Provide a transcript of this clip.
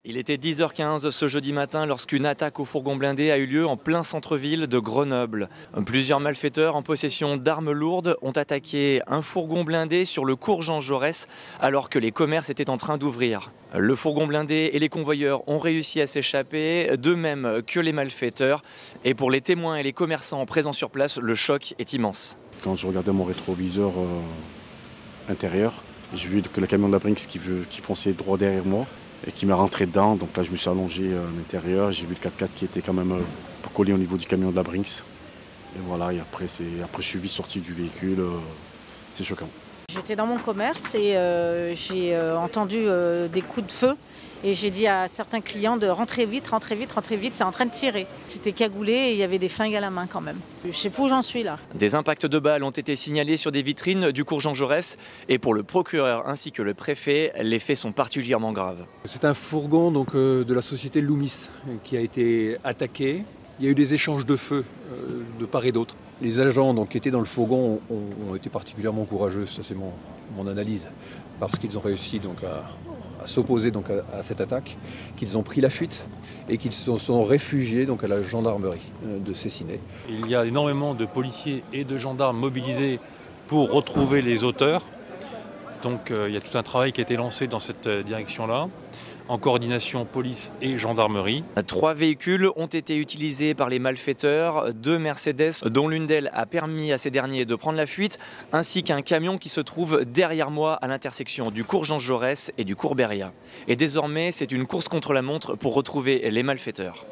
Il était 10h15 ce jeudi matin lorsqu'une attaque au fourgon blindé a eu lieu en plein centre-ville de Grenoble. Plusieurs malfaiteurs en possession d'armes lourdes ont attaqué un fourgon blindé sur le cours Jean Jaurès alors que les commerces étaient en train d'ouvrir. Le fourgon blindé et les convoyeurs ont réussi à s'échapper, de même que les malfaiteurs. Et pour les témoins et les commerçants présents sur place, le choc est immense. Quand je regardais mon rétroviseur intérieur, j'ai vu que le camion de la Brinks qui fonçait droit derrière moi et qui m'a rentré dedans. Donc là, je me suis allongé à l'intérieur. J'ai vu le 4x4 qui était quand même collé au niveau du camion de la Brinks. Et voilà, et après je suis vite sorti du véhicule. C'est choquant. J'étais dans mon commerce et j'ai entendu des coups de feu. Et j'ai dit à certains clients de rentrer vite, c'est en train de tirer. C'était cagoulé et il y avait des flingues à la main quand même. Je ne sais pas où j'en suis là. Des impacts de balles ont été signalés sur des vitrines du cours Jean Jaurès. Et pour le procureur ainsi que le préfet, les faits sont particulièrement graves. C'est un fourgon de la société Loomis qui a été attaqué. Il y a eu des échanges de feu de part et d'autre. Les agents qui étaient dans le fourgon ont été particulièrement courageux, ça c'est mon analyse, parce qu'ils ont réussi à s'opposer à cette attaque, qu'ils ont pris la fuite et qu'ils se sont réfugiés à la gendarmerie de Cessinay. Il y a énormément de policiers et de gendarmes mobilisés pour retrouver les auteurs. Donc il y a tout un travail qui a été lancé dans cette direction-là, en coordination police et gendarmerie. 3 véhicules ont été utilisés par les malfaiteurs, 2 Mercedes, dont l'une d'elles a permis à ces derniers de prendre la fuite, ainsi qu'un camion qui se trouve derrière moi à l'intersection du cours Jean Jaurès et du cours Beria. Et désormais, c'est une course contre la montre pour retrouver les malfaiteurs.